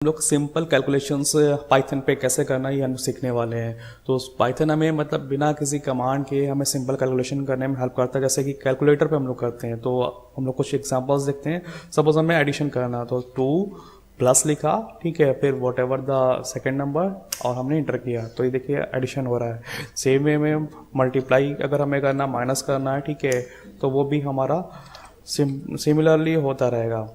हम लोग simple calculations Python पे कैसे करना ये हम सीखने वाले हैं। तो पाइथन हमें मतलब बिना किसी कमांड के हमें सिंपल कैलकुलेशन करने में हेल्प करता है, जैसे कि कैलकुलेटर पे हम लोग करते हैं। तो हम लोग कुछ एग्जांपल्स देखते हैं। सपोज हमें एडिशन करना, तो 2 प्लस लिखा, ठीक है, फिर what ever the second number और हमने इंटर किया, तो ये देखिए एडिशन हो रहा है। सेम वे में मल्टीप्लाई अगर हमें करना, माइनस करना है, ठीक है, तो वो भी हमारा सिमिलरली होता रहेगा,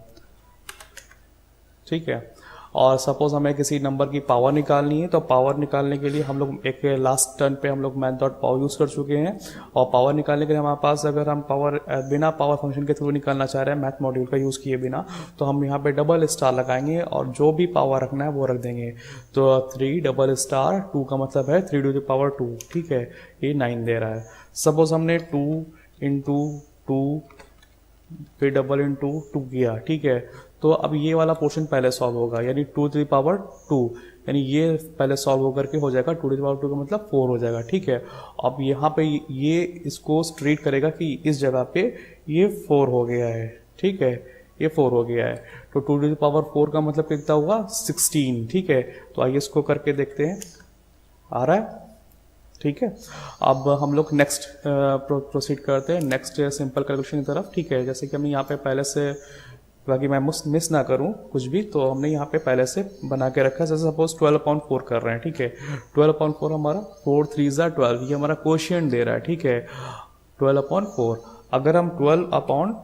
ठीक है। और सपोज हमें किसी नंबर की पावर निकालनी है, तो पावर निकालने के लिए हम लोग एक लास्ट टर्न पे हम लोग मैथ डॉट पावर यूज़ कर चुके हैं। और पावर निकालने के लिए हमारे पास, अगर हम पावर बिना पावर फंक्शन के थ्रू निकालना चाह रहे हैं मैथ मॉड्यूल का यूज़ किए बिना, तो हम यहाँ पे डबल स्टार लगाएंगे और जो भी पावर रखना है वो रख देंगे। तो 3 डबल स्टार 2 का मतलब है 3 टू द पावर 2, ठीक है, ये 9 दे रहा है। सपोज हमने 2 इंटू 2 फिर डबल इंटू 2 किया, ठीक है, तो अब ये वाला पोर्शन पहले सॉल्व होगा, यानी 2 टू द पावर 2, यानी ये पहले सॉल्व होकर के हो जाएगा। 2 टू द पावर 2 का मतलब 4 हो जाएगा, ठीक है। अब यहाँ पे ये इसको स्ट्रेट करेगा कि इस जगह पे ये 4 हो गया है, ठीक है, ये 4 हो गया है। तो 2 टू द पावर 4 का मतलब कितना हुआ, 16, ठीक है। तो आइए इसको करके देखते हैं, आ रहा है, ठीक है। अब हम लोग नेक्स्ट प्रोसीड करते हैं नेक्स्ट सिंपल कैलकुलेशन की तरफ, ठीक है। जैसे कि हमने यहाँ पे पहले से, बाकी मैं मिस ना करूँ कुछ भी, तो हमने यहाँ पे पहले से बना के रखा है। जैसे सपोज 12/4 कर रहे हैं, ठीक है, 12/4 हमारा 4 3 12, ये हमारा कोशिएंट दे रहा है, ठीक है, 12/4। अगर हम 12 अपॉन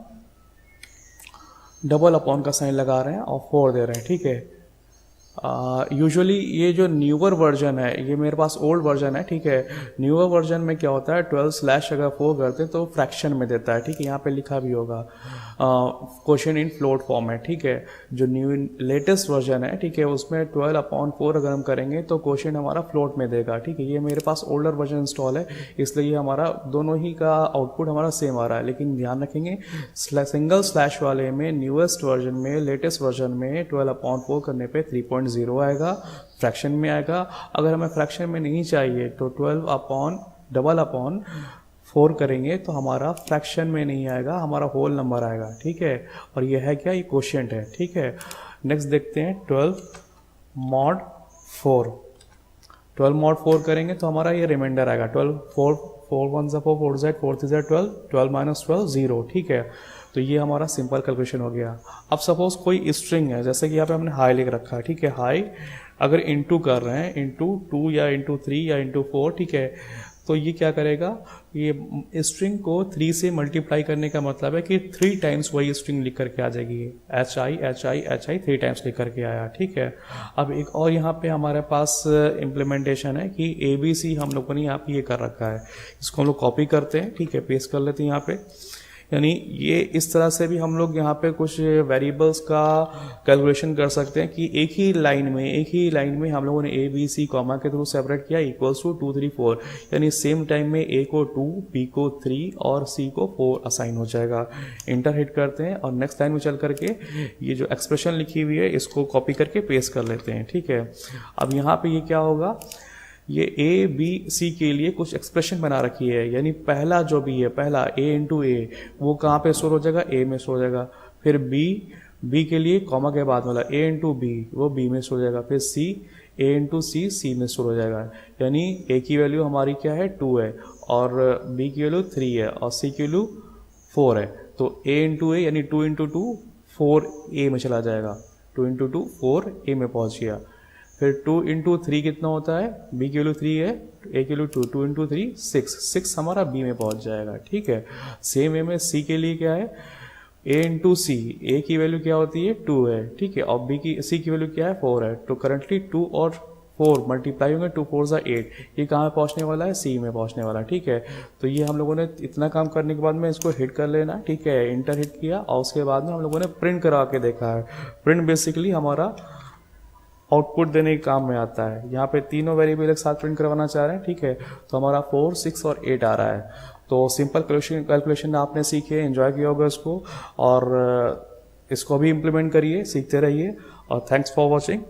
डबल अपॉन का साइन लगा रहे हैं और 4 दे रहे हैं, ठीक है। यूजुअली ये जो न्यूअर वर्जन है, ये मेरे पास ओल्ड वर्जन है, ठीक है। न्यूअर वर्जन में क्या होता है, 12 अगर 4 करते हैं तो फ्रैक्शन में देता है, ठीक है, यहाँ पे लिखा भी होगा क्वेश्चन इन फ्लोट फॉर्म है, ठीक है। जो न्यू लेटेस्ट वर्जन है, ठीक है, उसमें 12/4 अगर हम करेंगे तो क्वेश्चन हमारा फ्लोट में देगा, ठीक है। ये मेरे पास ओल्डर वर्जन इंस्टॉल है, इसलिए ये हमारा दोनों ही का आउटपुट हमारा सेम आ रहा है। लेकिन ध्यान रखेंगे सिंगल स्लैश वाले में, न्यूएस्ट वर्जन में, लेटेस्ट वर्जन में 12/4 करने पे 3.0 आएगा, फ्रैक्शन में आएगा। अगर हमें फ्रैक्शन में नहीं चाहिए तो 12/4 करेंगे तो हमारा फ्रैक्शन में नहीं आएगा, हमारा होल नंबर आएगा, ठीक है। और ये है क्या, ये क्वोशिएंट है, ठीक है। नेक्स्ट देखते हैं 12 mod 4। 12 mod 4 करेंगे तो हमारा ये रिमाइंडर आएगा 12, 4 1 4 4 Z 4 3 Z 12, 12 - 12 0, ठीक है। तो ये हमारा सिंपल कैलकुलेशन हो गया। अब सपोज कोई स्ट्रिंग है, जैसे कि यहाँ पे हमने हाई लिख रखा है, ठीक है, हाई अगर इंटू कर रहे हैं, इंटू 2 या इंटू 3 या इंटू 4, ठीक है, तो ये क्या करेगा, ये स्ट्रिंग को 3 से मल्टीप्लाई करने का मतलब है कि 3 टाइम्स वही स्ट्रिंग लिख करके आ जाएगी, HI 3 टाइम्स लिख करके आया, ठीक है। अब एक और यहाँ पे हमारे पास इम्प्लीमेंटेशन है कि ABC हम लोगों ने यहाँ पे ये कर रखा है, इसको हम लोग कॉपी करते हैं, ठीक है, पेस्ट कर लेते हैं यहाँ पे। यानी ये इस तरह से भी हम लोग यहाँ पे कुछ वेरिएबल्स का कैलकुलेशन कर सकते हैं कि एक ही लाइन में हम लोगों ने ABC कॉमा के थ्रू सेपरेट किया, इक्वल्स टू 2 3 4, यानी सेम टाइम में A को 2, B को 3 और C को 4 असाइन हो जाएगा। इंटर हिट करते हैं और नेक्स्ट लाइन में चल करके ये जो एक्सप्रेशन लिखी हुई है इसको कॉपी करके पेस्ट कर लेते हैं, ठीक है। अब यहाँ पे ये क्या होगा, ये ABC के लिए कुछ एक्सप्रेशन बना रखी है, यानी पहला जो भी है, पहला A इंटू ए, वो कहाँ पे स्टोर हो जाएगा, A में स्टोर हो जाएगा। फिर B के लिए कॉमा के बाद वाला A इंटू B, वो B में स्टोर हो जाएगा। फिर C, A इंटू C में स्टोर हो जाएगा। यानी A की वैल्यू हमारी क्या है, 2 है, और B की वैल्यू 3 है, और C की वैल्यू 4 है। तो A इंटू ए यानी 2 इंटू 2 4A में चला जाएगा, 2 इंटू 2 4A में पहुँच गया। फिर 2 इंटू 3 कितना होता है, B की वैल्यू 3 है, A की वैल्यू 2, 2 इंटू 3 6 हमारा B में पहुंच जाएगा, ठीक है। सेम वे में C के लिए क्या है, A इंटू C, A की वैल्यू क्या होती है, 2 है, ठीक है, और C की वैल्यू क्या है, 4 है। तो करंटली 2 और 4 मल्टीप्लाई होंगे, 2 4 8, ये कहाँ पे पहुंचने वाला है, C में पहुंचने वाला, ठीक है। तो ये हम लोगों ने इतना काम करने के बाद में इसको हिट कर लेना, ठीक है, इंटर हिट किया, और उसके बाद में हम लोगों ने प्रिंट करा के देखा है। प्रिंट बेसिकली हमारा आउटपुट देने के काम में आता है। यहाँ पे तीनों वेरिएबल एक साथ प्रिंट करवाना चाह रहे हैं, ठीक है, तो हमारा 4 6 और 8 आ रहा है। तो सिंपल कैलकुलेशन आपने सीखे, एंजॉय किया होगा इसको, और इसको भी इम्प्लीमेंट करिए, सीखते रहिए, और थैंक्स फॉर वॉचिंग।